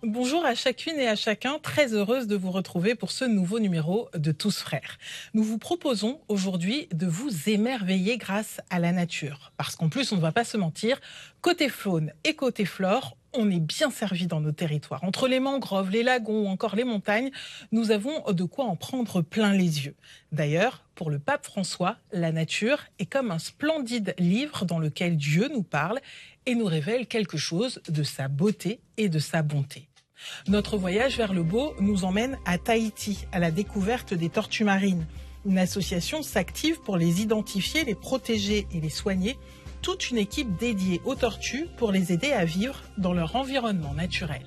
Bonjour à chacune et à chacun, très heureuse de vous retrouver pour ce nouveau numéro de Tous Frères. Nous vous proposons aujourd'hui de vous émerveiller grâce à la nature. Parce qu'en plus, on ne va pas se mentir, côté faune et côté flore, on est bien servi dans nos territoires. Entre les mangroves, les lagons ou encore les montagnes, nous avons de quoi en prendre plein les yeux. D'ailleurs, pour le pape François, la nature est comme un splendide livre dans lequel Dieu nous parle et nous révèle quelque chose de sa beauté et de sa bonté. Notre voyage vers le beau nous emmène à Tahiti, à la découverte des tortues marines. Une association s'active pour les identifier, les protéger et les soigner. Toute une équipe dédiée aux tortues pour les aider à vivre dans leur environnement naturel.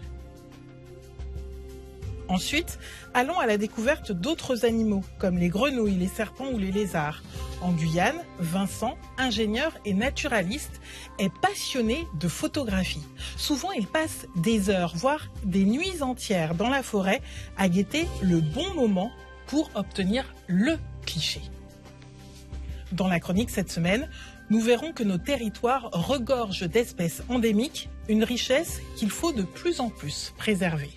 Ensuite, allons à la découverte d'autres animaux, comme les grenouilles, les serpents ou les lézards. En Guyane, Vincent, ingénieur et naturaliste, est passionné de photographie. Souvent, il passe des heures, voire des nuits entières dans la forêt à guetter le bon moment pour obtenir le cliché. Dans la chronique cette semaine, nous verrons que nos territoires regorgent d'espèces endémiques, une richesse qu'il faut de plus en plus préserver.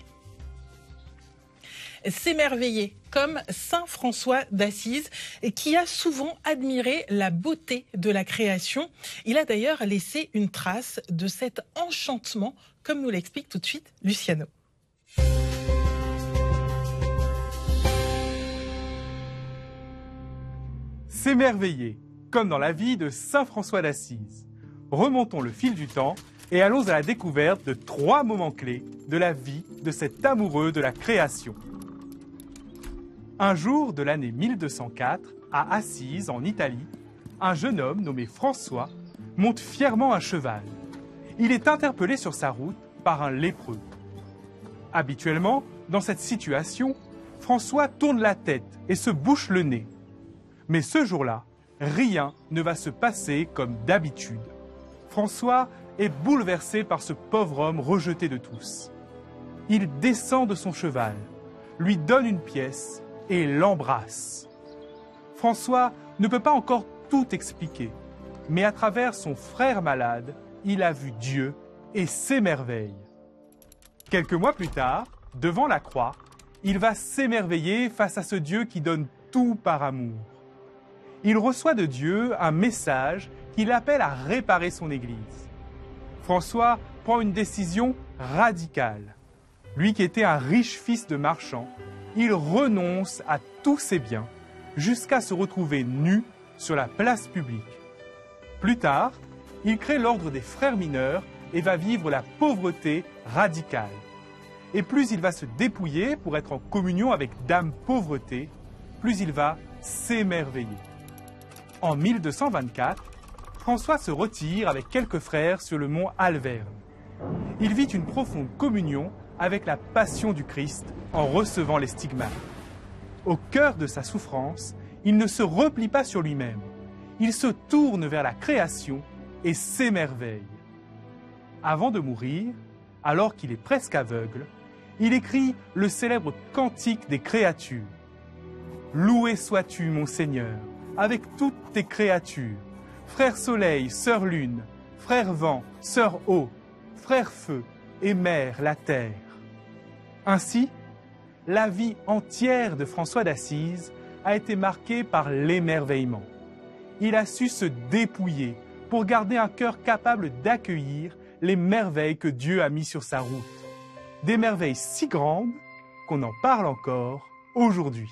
S'émerveiller comme Saint François d'Assise, qui a souvent admiré la beauté de la création. Il a d'ailleurs laissé une trace de cet enchantement, comme nous l'explique tout de suite Luciano. S'émerveiller, comme dans la vie de Saint François d'Assise. Remontons le fil du temps et allons à la découverte de 3 moments clés de la vie de cet amoureux de la création. Un jour de l'année 1204, à Assise, en Italie, un jeune homme nommé François monte fièrement un cheval. Il est interpellé sur sa route par un lépreux. Habituellement, dans cette situation, François tourne la tête et se bouche le nez. Mais ce jour-là, rien ne va se passer comme d'habitude. François est bouleversé par ce pauvre homme rejeté de tous. Il descend de son cheval, lui donne une pièce et l'embrasse. François ne peut pas encore tout expliquer, mais à travers son frère malade, il a vu Dieu et s'émerveille. Quelques mois plus tard, devant la croix, il va s'émerveiller face à ce Dieu qui donne tout par amour. Il reçoit de Dieu un message qui l'appelle à réparer son Église. François prend une décision radicale. Lui qui était un riche fils de marchand, il renonce à tous ses biens jusqu'à se retrouver nu sur la place publique. Plus tard, il crée l'ordre des frères mineurs et va vivre la pauvreté radicale. Et plus il va se dépouiller pour être en communion avec Dame Pauvreté, plus il va s'émerveiller. En 1224, François se retire avec quelques frères sur le mont Alverne. Il vit une profonde communion avec la passion du Christ en recevant les stigmates. Au cœur de sa souffrance, il ne se replie pas sur lui-même. Il se tourne vers la création et s'émerveille. Avant de mourir, alors qu'il est presque aveugle, il écrit le célèbre Cantique des créatures. « Loué sois-tu, mon Seigneur, avec toutes tes créatures, frère soleil, sœur lune, frère vent, sœur eau, frère feu et mère la terre. » Ainsi, la vie entière de François d'Assise a été marquée par l'émerveillement. Il a su se dépouiller pour garder un cœur capable d'accueillir les merveilles que Dieu a mis sur sa route. Des merveilles si grandes qu'on en parle encore aujourd'hui.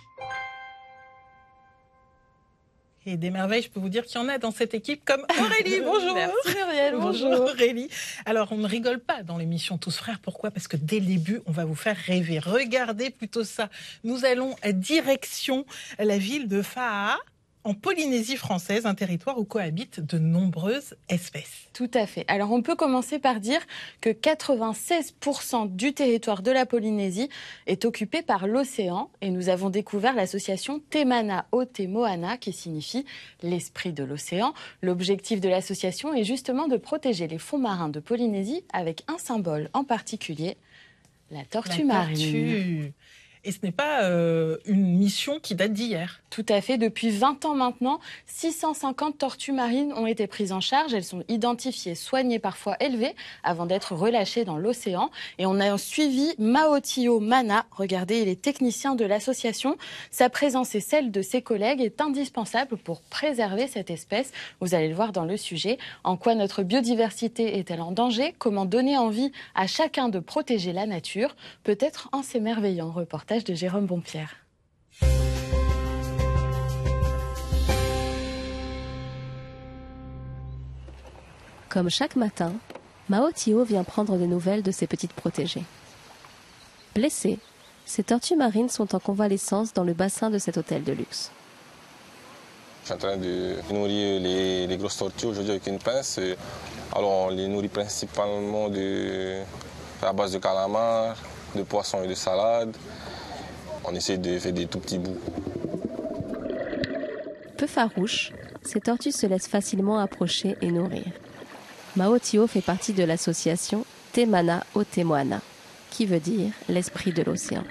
Et des merveilles, je peux vous dire qu'il y en a dans cette équipe comme Aurélie. Bonjour. Merci Muriel, Bonjour Aurélie. Alors, on ne rigole pas dans l'émission Tous Frères. Pourquoi ? Parce que dès le début, on va vous faire rêver. Regardez plutôt ça. Nous allons direction la ville de Faa'a, en Polynésie française, un territoire où cohabitent de nombreuses espèces. Tout à fait. Alors on peut commencer par dire que 96% du territoire de la Polynésie est occupé par l'océan et nous avons découvert l'association Te Mana o Te Moana qui signifie l'esprit de l'océan. L'objectif de l'association est justement de protéger les fonds marins de Polynésie avec un symbole en particulier, la tortue marine. Et ce n'est pas une mission qui date d'hier. Tout à fait. Depuis 20 ans maintenant, 650 tortues marines ont été prises en charge. Elles sont identifiées, soignées, parfois élevées, avant d'être relâchées dans l'océan. Et on a suivi Maotio Mana. Regardez, il est technicien de l'association. Sa présence et celle de ses collègues est indispensable pour préserver cette espèce. Vous allez le voir dans le sujet. En quoi notre biodiversité est-elle en danger? Comment donner envie à chacun de protéger la nature? Peut-être en s'émerveillant. Reportage de Jérôme Bonpierre. Comme chaque matin, Maotio vient prendre des nouvelles de ses petites protégées. Blessées, ces tortues marines sont en convalescence dans le bassin de cet hôtel de luxe. Je suis en train de nourrir les grosses tortues aujourd'hui avec une pince. Alors on les nourrit principalement à base de calamars, de poissons et de salade. On essaie de faire des tout petits bouts. Peu farouches, ces tortues se laissent facilement approcher et nourrir. Maotio fait partie de l'association Temana Otemoana, qui veut dire l'esprit de l'océan.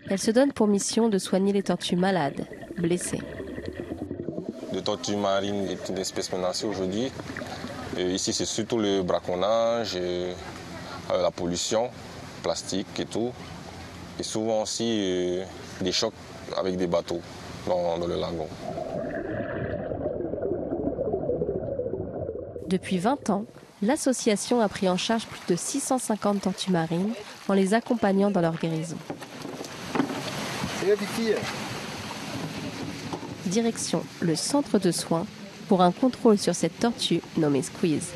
Elle se donne pour mission de soigner les tortues malades, blessées. La tortue marine est une espèce menacée aujourd'hui. Ici, c'est surtout le braconnage, la pollution, plastique et tout. Et souvent aussi des chocs avec des bateaux dans le lagon. Depuis 20 ans, l'association a pris en charge plus de 650 tortues marines en les accompagnant dans leur guérison. Direction le centre de soins pour un contrôle sur cette tortue nommée Squeeze.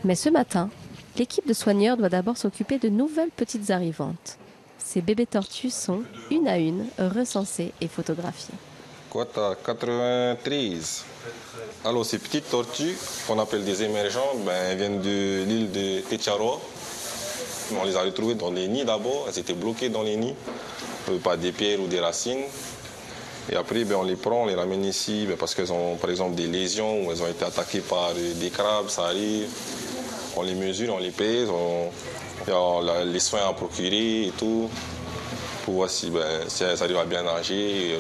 Mais ce matin, l'équipe de soigneurs doit d'abord s'occuper de nouvelles petites arrivantes. Ces bébés tortues sont, une à une, recensées et photographiées. Quota 93. Alors ces petites tortues qu'on appelle des émergents, elles viennent de l'île de Techaroa. On les a retrouvées dans les nids d'abord, elles étaient bloquées dans les nids par des pierres ou des racines. Et après on les prend, on les ramène ici parce qu'elles ont par exemple des lésions ou elles ont été attaquées par des crabes, ça arrive. On les mesure, on les pèse, il y a les soins à procurer et tout pour voir si elles arrivent à bien nager.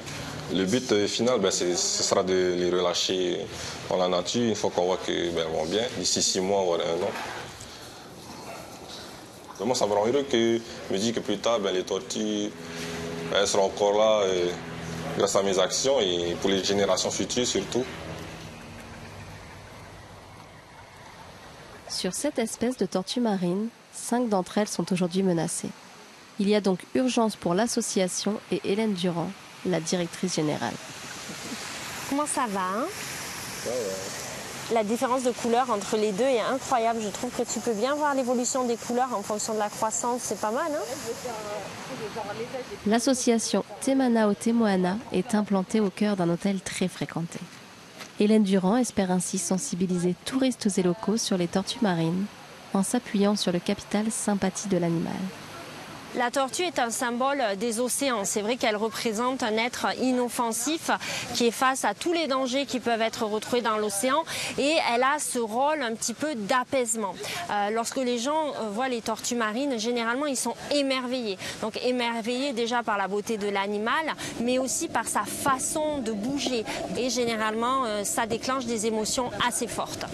Le but final, ce sera de les relâcher dans la nature une fois qu'on voit qu'elles vont bien, d'ici 6 mois, voire 1 an. Vraiment, ça me rend heureux que je me dis que plus tard, les tortues elles seront encore là grâce à mes actions et pour les générations futures surtout. Sur cette espèce de tortue marine, 5 d'entre elles sont aujourd'hui menacées. Il y a donc urgence pour l'association et Hélène Durand, la directrice générale. Comment ça va, hein? La différence de couleur entre les deux est incroyable. Je trouve que tu peux bien voir l'évolution des couleurs en fonction de la croissance. C'est pas mal, hein? L'association Temana Otemoana est implantée au cœur d'un hôtel très fréquenté. Hélène Durand espère ainsi sensibiliser touristes et locaux sur les tortues marines en s'appuyant sur le capital sympathie de l'animal. La tortue est un symbole des océans. C'est vrai qu'elle représente un être inoffensif qui est face à tous les dangers qui peuvent être retrouvés dans l'océan et elle a ce rôle un petit peu d'apaisement. Lorsque les gens voient les tortues marines, généralement ils sont émerveillés. Donc émerveillés déjà par la beauté de l'animal, mais aussi par sa façon de bouger. Et généralement, ça déclenche des émotions assez fortes.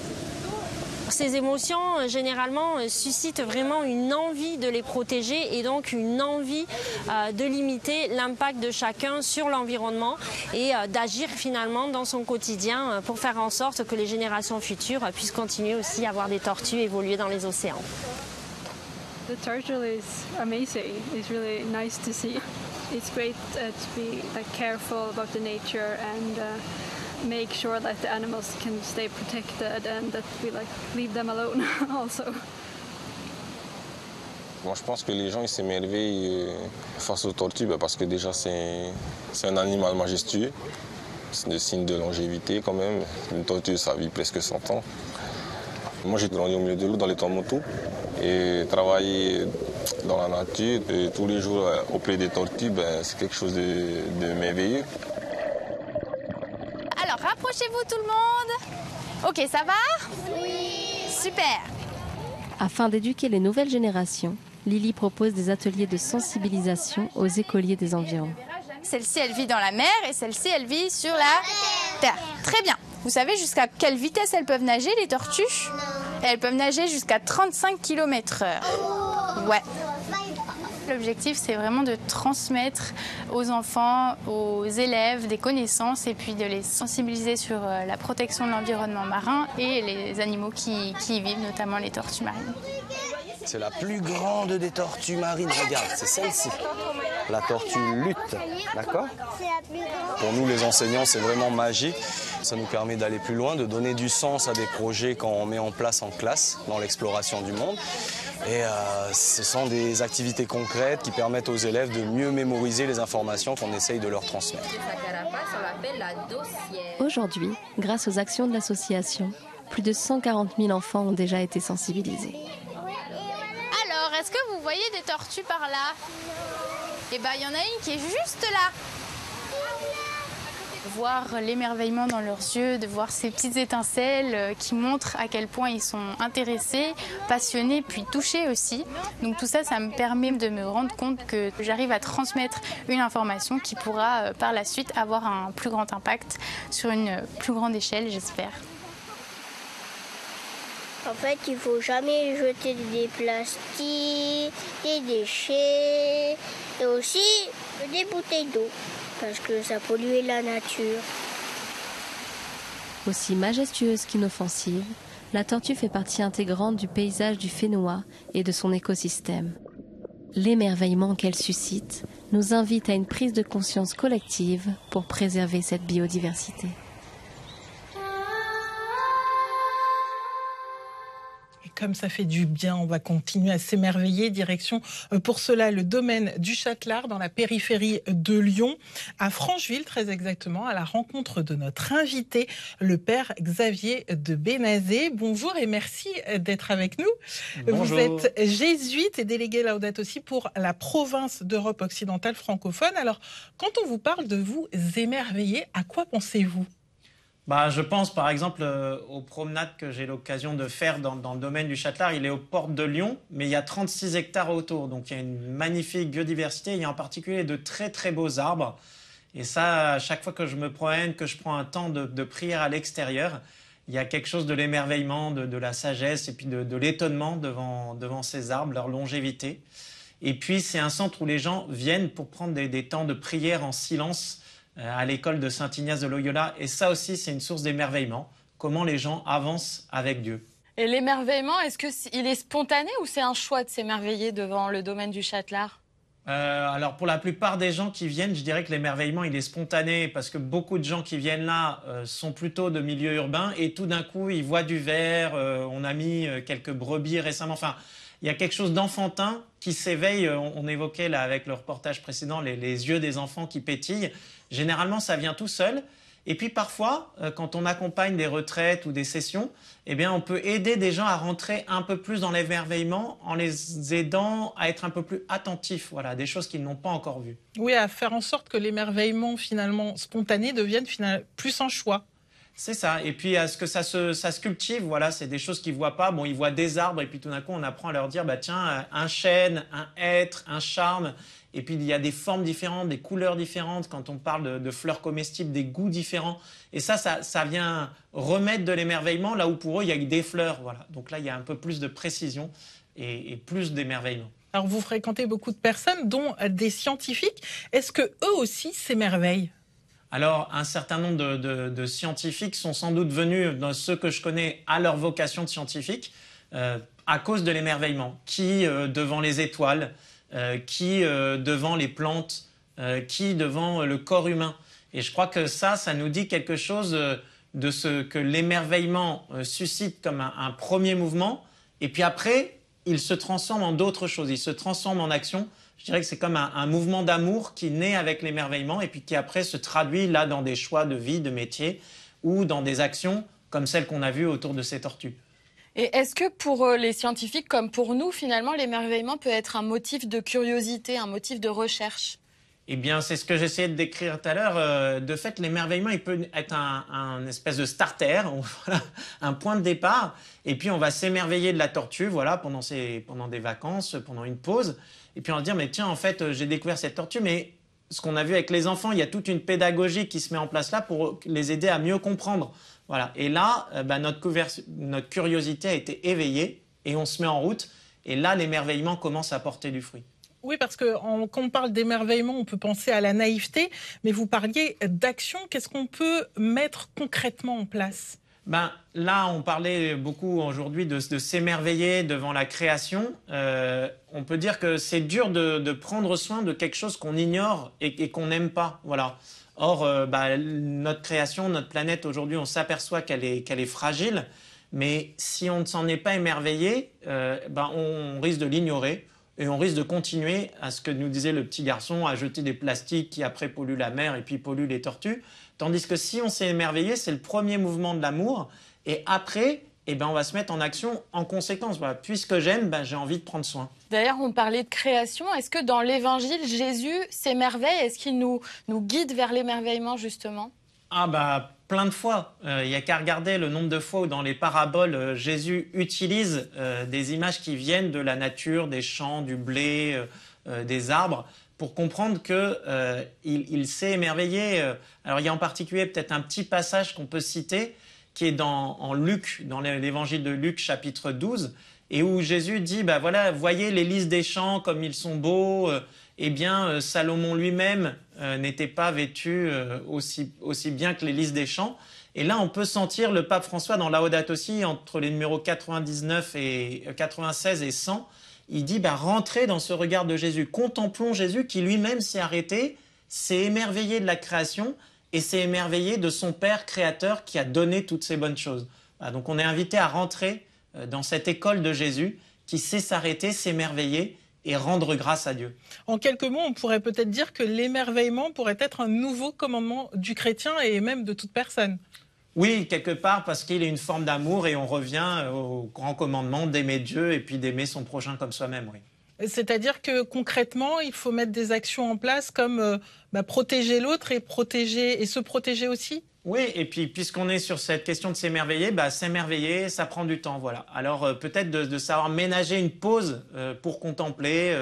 Ces émotions, généralement, suscitent vraiment une envie de les protéger et donc une envie de limiter l'impact de chacun sur l'environnement et d'agir finalement dans son quotidien pour faire en sorte que les générations futures puissent continuer aussi à voir des tortues évoluer dans les océans. The turtle is amazing. It's really nice to see. It's great to be careful about the nature and make sure that the animals can stay protected and that we leave them alone also. Moi, je pense que les gens ils s'émerveillent face aux tortues parce que déjà c'est un animal majestueux. C'est un signe de longévité quand même. Une tortue, ça vit presque 100 ans. Moi, j'ai grandi au milieu de l'eau dans les Tuamotu et travailler dans la nature tous les jours auprès des tortues, c'est quelque chose de merveilleux. Alors, rapprochez-vous tout le monde. Ok, ça va? Oui. Super. Afin d'éduquer les nouvelles générations, Lily propose des ateliers de sensibilisation aux écoliers des environs. Celle-ci, elle vit dans la mer et celle-ci, elle vit sur la terre. Très bien. Vous savez jusqu'à quelle vitesse elles peuvent nager, les tortues? Elles peuvent nager jusqu'à 35 km/h. Ouais. L'objectif, c'est vraiment de transmettre aux enfants, aux élèves des connaissances et puis de les sensibiliser sur la protection de l'environnement marin et les animaux qui y vivent, notamment les tortues marines. C'est la plus grande des tortues marines, regarde, c'est celle-ci. La tortue lutte, d'accord? Pour nous, les enseignants, c'est vraiment magique. Ça nous permet d'aller plus loin, de donner du sens à des projets qu'on met en place en classe, dans l'exploration du monde. Et ce sont des activités concrètes qui permettent aux élèves de mieux mémoriser les informations qu'on essaye de leur transmettre. Aujourd'hui, grâce aux actions de l'association, plus de 140 000 enfants ont déjà été sensibilisés. Alors, est-ce que vous voyez des tortues par là? Eh bien, il y en a une qui est juste là. Voir l'émerveillement dans leurs yeux, de voir ces petites étincelles qui montrent à quel point ils sont intéressés, passionnés, puis touchés aussi. Donc tout ça, ça me permet de me rendre compte que j'arrive à transmettre une information qui pourra par la suite avoir un plus grand impact sur une plus grande échelle, j'espère. En fait, il ne faut jamais jeter des plastiques, des déchets et aussi des bouteilles d'eau parce que ça pollue la nature. Aussi majestueuse qu'inoffensive, la tortue fait partie intégrante du paysage du Fénois et de son écosystème. L'émerveillement qu'elle suscite nous invite à une prise de conscience collective pour préserver cette biodiversité. Comme ça fait du bien, on va continuer à s'émerveiller. Direction pour cela le domaine du Châtelard dans la périphérie de Lyon, à Francheville très exactement, à la rencontre de notre invité, le père Xavier de Bénazet. Bonjour et merci d'être avec nous. Bonjour. Vous êtes jésuite et délégué Laudato Si pour la province d'Europe occidentale francophone. Alors, quand on vous parle de vous émerveiller, à quoi pensez-vous ? Je pense par exemple aux promenades que j'ai l'occasion de faire dans le domaine du Châtelard. Il est aux portes de Lyon, mais il y a 36 hectares autour. Donc il y a une magnifique biodiversité. Il y a en particulier de très très beaux arbres. Et ça, à chaque fois que je me promène, que je prends un temps de prière à l'extérieur, il y a quelque chose de l'émerveillement, de la sagesse et puis de l'étonnement devant ces arbres, leur longévité. Et puis c'est un centre où les gens viennent pour prendre des temps de prière en silence à l'école de Saint-Ignace de Loyola. Et ça aussi, c'est une source d'émerveillement. Comment les gens avancent avec Dieu. Et l'émerveillement, est-ce qu'il est spontané ou c'est un choix de s'émerveiller devant le domaine du Châtelard ? Alors, pour la plupart des gens qui viennent, je dirais que l'émerveillement, il est spontané parce que beaucoup de gens qui viennent là sont plutôt de milieu urbain et tout d'un coup, ils voient du vert. On a mis quelques brebis récemment. Enfin, il y a quelque chose d'enfantin qui s'éveille. On évoquait là avec le reportage précédent les yeux des enfants qui pétillent. Généralement, ça vient tout seul. Et puis parfois, quand on accompagne des retraites ou des sessions, eh bien, on peut aider des gens à rentrer un peu plus dans l'émerveillement en les aidant à être un peu plus attentifs, voilà, des choses qu'ils n'ont pas encore vues. Oui, à faire en sorte que l'émerveillement finalement spontané devienne plus un choix. C'est ça. Et puis, à ce que ça se cultive, voilà, c'est des choses qu'ils ne voient pas. Bon, ils voient des arbres et puis tout d'un coup, on apprend à leur dire, tiens, un chêne, un hêtre, un charme. Et puis, il y a des formes différentes, des couleurs différentes. Quand on parle de fleurs comestibles, des goûts différents. Et ça vient remettre de l'émerveillement là où pour eux, il y a eu des fleurs. Voilà. Donc là, il y a un peu plus de précision et plus d'émerveillement. Alors, vous fréquentez beaucoup de personnes, dont des scientifiques. Est-ce qu'eux aussi s'émerveillent ? Alors, un certain nombre de scientifiques sont sans doute venus, dans ceux que je connais, à leur vocation de scientifique, à cause de l'émerveillement. Qui devant les étoiles, qui devant les plantes, qui devant le corps humain. Et je crois que ça nous dit quelque chose de ce que l'émerveillement suscite comme un premier mouvement. Et puis après, il se transforme en d'autres choses, il se transforme en action. Je dirais que c'est comme un mouvement d'amour qui naît avec l'émerveillement et puis qui après se traduit là dans des choix de vie, de métier ou dans des actions comme celles qu'on a vues autour de ces tortues. Et est-ce que pour les scientifiques comme pour nous, finalement, l'émerveillement peut être un motif de curiosité, un motif de recherche ? Eh bien, c'est ce que j'essayais de décrire tout à l'heure. De fait, l'émerveillement, il peut être un espèce de starter, voilà, un point de départ. Et puis, on va s'émerveiller de la tortue, voilà, pendant des vacances, pendant une pause. Et puis, on va se dire, mais tiens, en fait, j'ai découvert cette tortue. Mais ce qu'on a vu avec les enfants, il y a toute une pédagogie qui se met en place là pour les aider à mieux comprendre. Voilà. Et là, notre curiosité a été éveillée et on se met en route. Et là, l'émerveillement commence à porter du fruit. Oui, parce que quand on parle d'émerveillement, on peut penser à la naïveté, mais vous parliez d'action. Qu'est-ce qu'on peut mettre concrètement en place ? Là, on parlait beaucoup aujourd'hui de s'émerveiller devant la création. On peut dire que c'est dur de prendre soin de quelque chose qu'on ignore et qu'on n'aime pas. Voilà. Or, notre création, notre planète, aujourd'hui, on s'aperçoit qu'elle est fragile. Mais si on ne s'en est pas émerveillé, on risque de l'ignorer. Et on risque de continuer à ce que nous disait le petit garçon, à jeter des plastiques qui après polluent la mer et puis polluent les tortues. Tandis que si on s'est émerveillé, c'est le premier mouvement de l'amour. Et après, on va se mettre en action en conséquence. Voilà. Puisque j'aime, j'ai envie de prendre soin. D'ailleurs, on parlait de création. Est-ce que dans l'Évangile, Jésus s'émerveille? Est-ce qu'il nous guide vers l'émerveillement, justement? Plein de fois. Il n'y a qu'à regarder le nombre de fois où dans les paraboles, Jésus utilise des images qui viennent de la nature, des champs, du blé, des arbres, pour comprendre qu'il s'est émerveillé. Alors il y a en particulier peut-être un petit passage qu'on peut citer, qui est en Luc, dans l'évangile de Luc, chapitre 12, et où Jésus dit, voilà, voyez les lys des champs comme ils sont beaux. Salomon lui-même n'était pas vêtu aussi bien que les lys des champs. Et là, on peut sentir le pape François dans Laudato Si, entre les numéros 96 et 100. Il dit, rentrez dans ce regard de Jésus. Contemplons Jésus qui lui-même s'est arrêté, s'est émerveillé de la création et s'est émerveillé de son Père créateur qui a donné toutes ces bonnes choses. Voilà, donc on est invité à rentrer dans cette école de Jésus qui sait s'arrêter, s'émerveiller et rendre grâce à Dieu. En quelques mots, on pourrait peut-être dire que l'émerveillement pourrait être un nouveau commandement du chrétien et même de toute personne. Oui, quelque part, parce qu'il est une forme d'amour et on revient au grand commandement d'aimer Dieu et puis d'aimer son prochain comme soi-même, oui. C'est-à-dire que concrètement, il faut mettre des actions en place comme protéger l'autre et se protéger aussi ? Oui, et puis puisqu'on est sur cette question de s'émerveiller, ça prend du temps, voilà. Alors peut-être de savoir ménager une pause pour contempler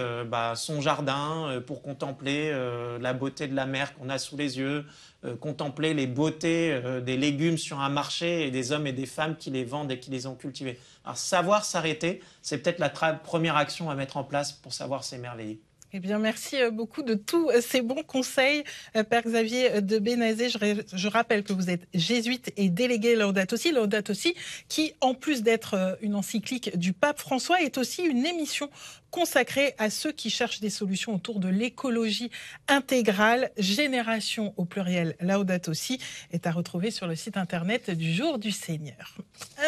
son jardin, pour contempler la beauté de la mer qu'on a sous les yeux, contempler les beautés des légumes sur un marché et des hommes et des femmes qui les vendent et qui les ont cultivés. Alors savoir s'arrêter, c'est peut-être la première action à mettre en place pour savoir s'émerveiller. Eh bien, merci beaucoup de tous ces bons conseils, Père Xavier de Bénazet. Je rappelle que vous êtes jésuite et délégué Laudato Si. Laudato Si, qui, en plus d'être une encyclique du pape François, est aussi une émission consacrée à ceux qui cherchent des solutions autour de l'écologie intégrale. Génération au pluriel Laudato Si est à retrouver sur le site internet du Jour du Seigneur.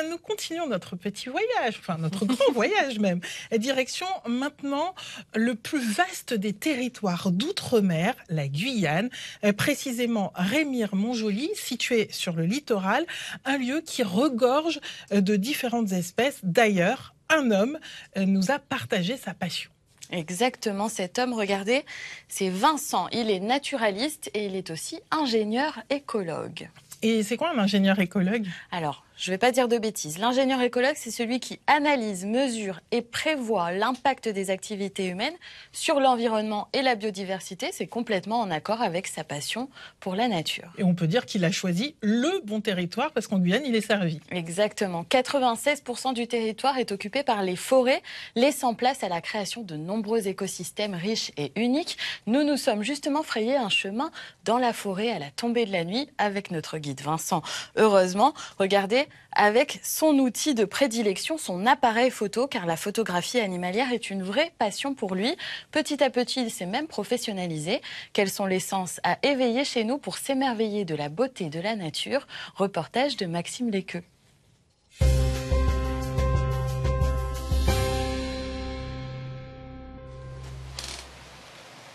Nous continuons notre petit voyage, enfin notre grand voyage même. Direction maintenant le plus vaste des territoires d'outre-mer, la Guyane, précisément Rémire-Montjoly, situé sur le littoral, un lieu qui regorge de différentes espèces. D'ailleurs, un homme nous a partagé sa passion. Exactement, cet homme, regardez, c'est Vincent. Il est naturaliste et il est aussi ingénieur écologue. Et c'est quoi un ingénieur écologue ? Alors, je ne vais pas dire de bêtises. L'ingénieur écologue, c'est celui qui analyse, mesure et prévoit l'impact des activités humaines sur l'environnement et la biodiversité. C'est complètement en accord avec sa passion pour la nature. Et on peut dire qu'il a choisi le bon territoire parce qu'en Guyane, il est servi. Exactement. 96% du territoire est occupé par les forêts, laissant place à la création de nombreux écosystèmes riches et uniques. Nous nous sommes justement frayé un chemin dans la forêt à la tombée de la nuit avec notre guide Vincent. Heureusement, regardez, avec son outil de prédilection, son appareil photo, car la photographie animalière est une vraie passion pour lui. Petit à petit, il s'est même professionnalisé. Quels sont les sens à éveiller chez nous pour s'émerveiller de la beauté de la nature ? Reportage de Maxime Léqueux.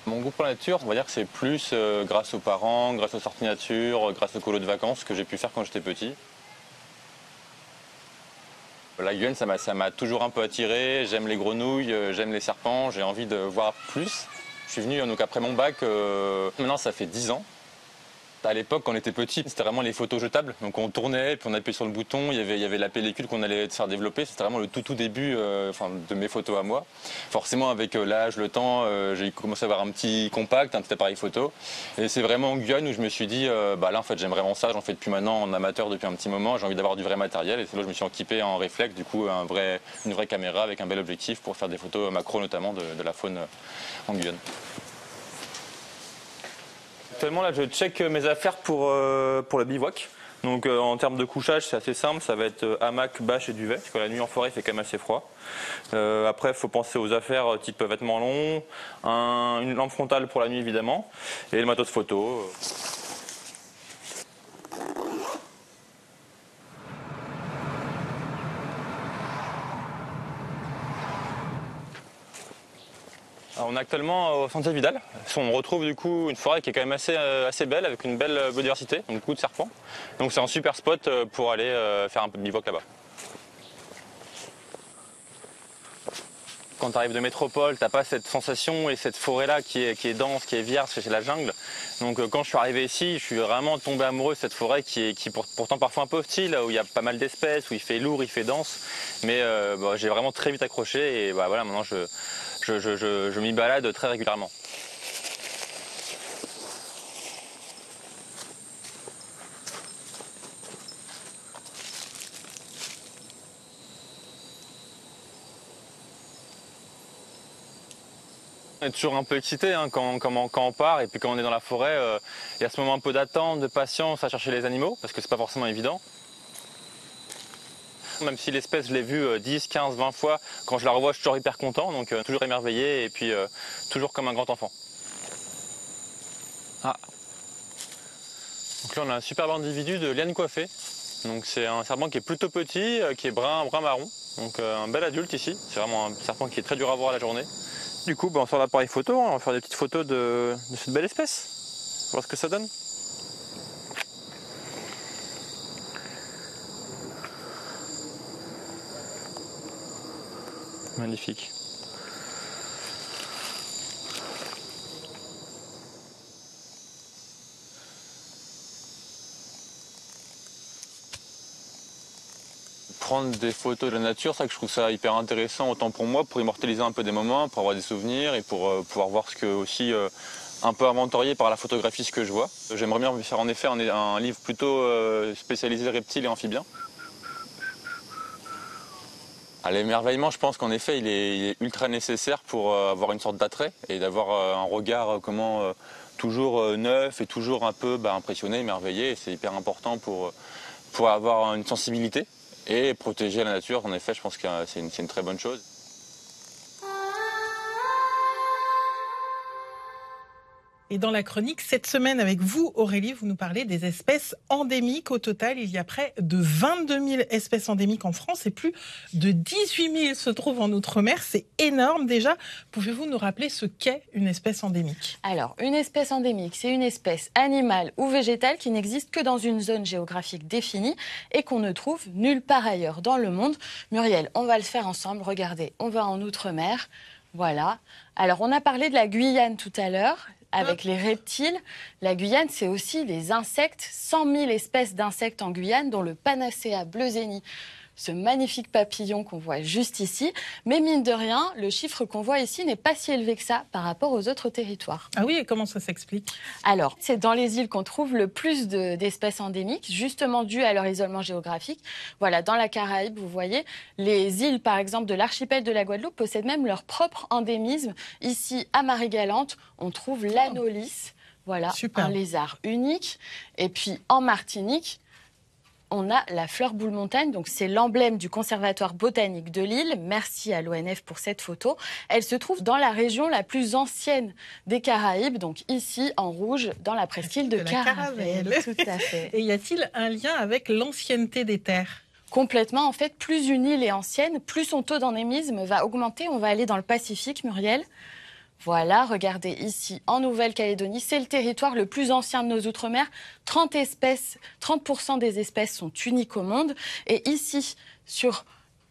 Mon goût pour la nature, on va dire que c'est plus grâce aux parents, grâce aux sorties nature, grâce aux colos de vacances que j'ai pu faire quand j'étais petit. La Guyane, ça m'a toujours un peu attiré. J'aime les grenouilles, j'aime les serpents, j'ai envie de voir plus. Je suis venu donc après mon bac, maintenant ça fait 10 ans. À l'époque, quand on était petit, c'était vraiment les photos jetables. Donc on tournait, puis on appuyait sur le bouton, il y avait la pellicule qu'on allait se faire développer. C'était vraiment le tout début de mes photos à moi. Forcément, avec l'âge, le temps, j'ai commencé à avoir un petit compact, un petit appareil photo. Et c'est vraiment en Guyane où je me suis dit, là en fait j'aime vraiment ça, j'en fais depuis maintenant en amateur depuis un petit moment, j'ai envie d'avoir du vrai matériel. Et c'est là que je me suis équipé en réflexe, du coup une vraie caméra avec un bel objectif pour faire des photos macro notamment de la faune en Guyane. Actuellement, là, je check mes affaires pour le bivouac. Donc, en termes de couchage, c'est assez simple. Ça va être hamac, bâche et duvet. Parce que la nuit en forêt, il fait quand même assez froid. Après, il faut penser aux affaires type vêtements longs, une lampe frontale pour la nuit, évidemment, et le matos photo. Alors, on est actuellement au Sentier Vidal. On retrouve du coup une forêt qui est quand même assez belle, avec une belle biodiversité, donc beaucoup de serpents. Donc c'est un super spot pour aller faire un peu de bivouac là-bas. Quand tu arrives de métropole, tu n'as pas cette sensation et cette forêt-là qui est dense, qui est vierge, c'est la jungle. Donc quand je suis arrivé ici, je suis vraiment tombé amoureux de cette forêt qui est pourtant parfois un peu hostile, où il y a pas mal d'espèces, où il fait lourd, il fait dense. Mais j'ai vraiment très vite accroché et voilà, maintenant je m'y balade très régulièrement. On est toujours un peu excité quand on part et puis quand on est dans la forêt, il y a ce moment un peu d'attente, de patience à chercher les animaux parce que c'est pas forcément évident. Même si l'espèce, je l'ai vue 10, 15, 20 fois, quand je la revois, je suis toujours hyper content, donc toujours émerveillé et puis toujours comme un grand enfant. Ah. Donc là, on a un superbe individu de liane coiffée. Donc c'est un serpent qui est plutôt petit, qui est brun marron. Donc un bel adulte ici. C'est vraiment un serpent qui est très dur à voir la journée. Du coup, on sort l'appareil photo, on va faire des petites photos de cette belle espèce. Voir ce que ça donne. Magnifique. Prendre des photos de la nature, ça que je trouve ça hyper intéressant, autant pour moi, pour immortaliser un peu des moments, pour avoir des souvenirs et pour pouvoir voir ce que aussi un peu inventorié par la photographie ce que je vois. J'aimerais bien faire en effet un livre plutôt spécialisé reptiles et amphibiens. L'émerveillement, je pense qu'en effet, il est ultra nécessaire pour avoir une sorte d'attrait et d'avoir un regard toujours neuf et toujours un peu impressionné, émerveillé. C'est hyper important pour avoir une sensibilité et protéger la nature. En effet, je pense que c'est une très bonne chose. Et dans la chronique, cette semaine avec vous, Aurélie, vous nous parlez des espèces endémiques. Au total, il y a près de 22 000 espèces endémiques en France et plus de 18 000 se trouvent en Outre-mer. C'est énorme déjà. Pouvez-vous nous rappeler ce qu'est une espèce endémique ? Alors, une espèce endémique, c'est une espèce animale ou végétale qui n'existe que dans une zone géographique définie et qu'on ne trouve nulle part ailleurs dans le monde. Muriel, on va le faire ensemble. Regardez, on va en Outre-mer. Voilà. Alors, on a parlé de la Guyane tout à l'heure. Avec les reptiles, la Guyane, c'est aussi les insectes. 100 000 espèces d'insectes en Guyane, dont le Panacea bleuseni, ce magnifique papillon qu'on voit juste ici. Mais mine de rien, le chiffre qu'on voit ici n'est pas si élevé que ça par rapport aux autres territoires. Ah oui, et comment ça s'explique ? Alors, c'est dans les îles qu'on trouve le plus d'espèces endémiques, justement dû à leur isolement géographique. Voilà, dans la Caraïbe, vous voyez, les îles, par exemple, de l'archipel de la Guadeloupe possèdent même leur propre endémisme. Ici, à Marie-Galante, on trouve l'anolis, voilà, un lézard unique. Et puis, en Martinique, on a la fleur boule montagne, donc c'est l'emblème du Conservatoire botanique de Lille. Merci à l'ONF pour cette photo. Elle se trouve dans la région la plus ancienne des Caraïbes, donc ici en rouge dans la presqu'île de Caravelle. Tout à fait. Et y a-t-il un lien avec l'ancienneté des terres ? Complètement. En fait, plus une île est ancienne, plus son taux d'endémisme va augmenter. On va aller dans le Pacifique, Muriel. Voilà, regardez ici, en Nouvelle-Calédonie, c'est le territoire le plus ancien de nos Outre-mer. 30% des espèces sont uniques au monde. Et ici, sur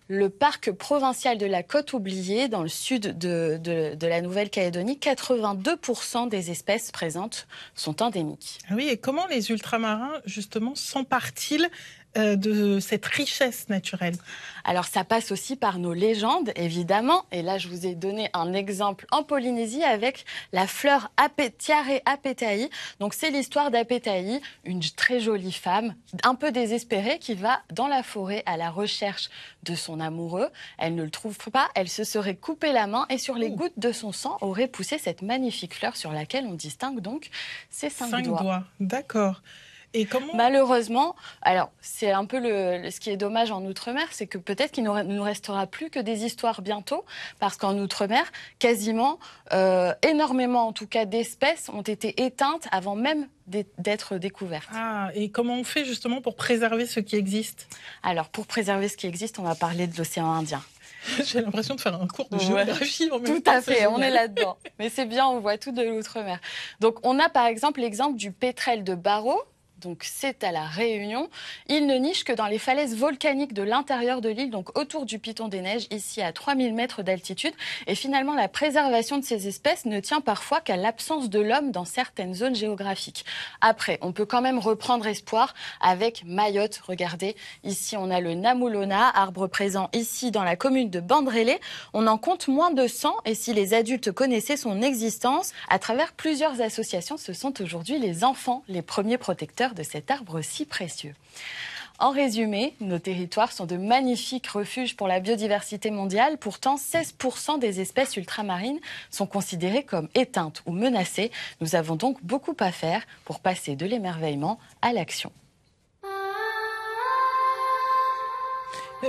Le parc provincial de la Côte Oubliée, dans le sud de la Nouvelle-Calédonie, 82% des espèces présentes sont endémiques. Ah oui, et comment les ultramarins, justement, s'emparent-ils de cette richesse naturelle? Alors ça passe aussi par nos légendes, évidemment. Et là, je vous ai donné un exemple en Polynésie avec la fleur Tiare Apetahi. Donc c'est l'histoire d'Apetahi, une très jolie femme, un peu désespérée, qui va dans la forêt à la recherche de son amoureux. Elle ne le trouve pas, elle se serait coupé la main et sur les gouttes de son sang aurait poussé cette magnifique fleur sur laquelle on distingue donc ses 5 doigts. D'accord. Et comment... Malheureusement, alors c'est un peu ce qui est dommage en Outre-mer, c'est que peut-être qu'il ne nous restera plus que des histoires bientôt, parce qu'en Outre-mer, quasiment, énormément en tout cas d'espèces ont été éteintes avant même d'être découvertes. Ah, et comment on fait justement pour préserver ce qui existe? Alors pour préserver ce qui existe, on va parler de l'océan Indien. J'ai l'impression de faire un cours de géographie en même temps. Tout à fait, on est là-dedans. Mais c'est bien, on voit tout de l'Outre-mer. Donc on a par exemple l'exemple du pétrel de Barrow. Donc c'est à la Réunion. Il ne niche que dans les falaises volcaniques de l'intérieur de l'île, donc autour du Piton des Neiges, ici à 3000 mètres d'altitude. Et finalement, la préservation de ces espèces ne tient parfois qu'à l'absence de l'homme dans certaines zones géographiques. Après, on peut quand même reprendre espoir avec Mayotte. Regardez, ici on a le Namulona, arbre présent ici dans la commune de Bandrélé. On en compte moins de 100 et si les adultes connaissaient son existence, à travers plusieurs associations, ce sont aujourd'hui les enfants les premiers protecteurs de cet arbre si précieux. En résumé, nos territoires sont de magnifiques refuges pour la biodiversité mondiale. Pourtant, 16% des espèces ultramarines sont considérées comme éteintes ou menacées. Nous avons donc beaucoup à faire pour passer de l'émerveillement à l'action.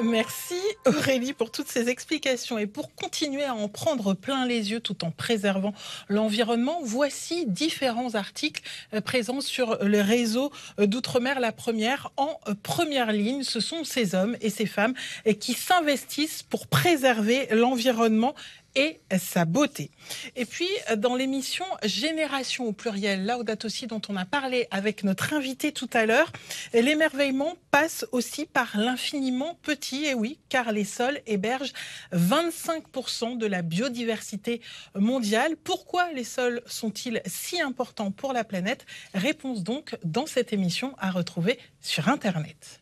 Merci Aurélie pour toutes ces explications. Et pour continuer à en prendre plein les yeux tout en préservant l'environnement, voici différents articles présents sur le réseau d'Outre-mer La Première. En première ligne, ce sont ces hommes et ces femmes qui s'investissent pour préserver l'environnement et sa beauté. Et puis, dans l'émission Génération au pluriel, Laudato Si, dont on a parlé avec notre invité tout à l'heure, l'émerveillement passe aussi par l'infiniment petit, et oui, car les sols hébergent 25% de la biodiversité mondiale. Pourquoi les sols sont-ils si importants pour la planète? Réponse donc dans cette émission à retrouver sur Internet.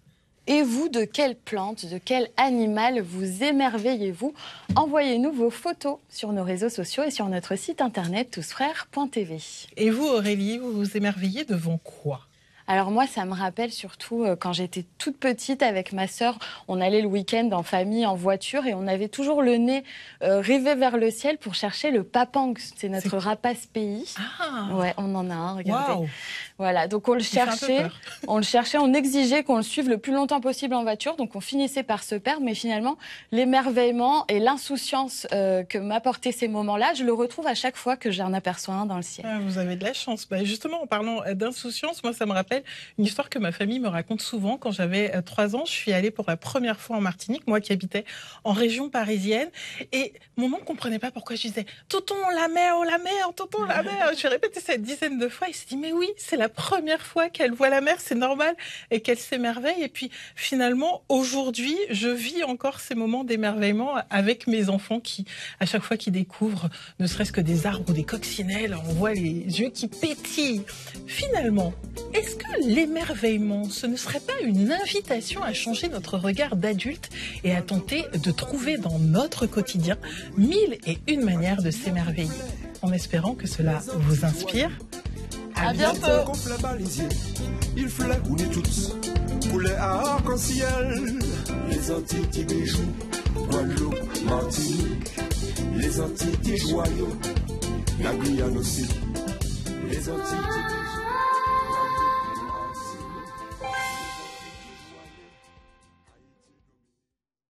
Et vous, de quelle plante, de quel animal vous émerveillez-vous? Envoyez-nous vos photos sur nos réseaux sociaux et sur notre site internet tousfrères.tv. Et vous, Aurélie, vous vous émerveillez devant quoi? Alors moi, ça me rappelle surtout quand j'étais toute petite avec ma sœur, on allait le week-end en famille, en voiture, et on avait toujours le nez rivé vers le ciel pour chercher le papang. C'est notre rapace pays. Ah. Ouais, on en a un, regardez. Wow. Voilà, donc on le cherchait, on exigeait qu'on le suive le plus longtemps possible en voiture, donc on finissait par se perdre, mais finalement, l'émerveillement et l'insouciance que m'apportaient ces moments-là, je le retrouve à chaque fois que j'en aperçois un dans le ciel. Ah, vous avez de la chance. Bah, justement, en parlant d'insouciance, moi, ça me rappelle une histoire que ma famille me raconte souvent. Quand j'avais 3 ans, je suis allée pour la première fois en Martinique, moi qui habitais en région parisienne, et mon oncle ne comprenait pas pourquoi je disais « Tonton, la mer, tonton, la mer ». Je lui ai répété ça une dizaine de fois, il s'est dit « Mais oui, c'est la première fois qu'elle voit la mer, c'est normal », et qu'elle s'émerveille. Et puis finalement, aujourd'hui, je vis encore ces moments d'émerveillement avec mes enfants qui, à chaque fois qu'ils découvrent ne serait-ce que des arbres ou des coccinelles, on voit les yeux qui pétillent. Finalement, est-ce que l'émerveillement, ce ne serait pas une invitation à changer notre regard d'adulte et à tenter de trouver dans notre quotidien 1001 manières de s'émerveiller, en espérant que cela vous inspire? À bientôt. Il fallait qu'on ait toutes coulées à arc-en-ciel. Les Antilles qui bijoux, Guadeloupe, Martinique. Les Antilles qui joyaux, la Guyane aussi. Les Antilles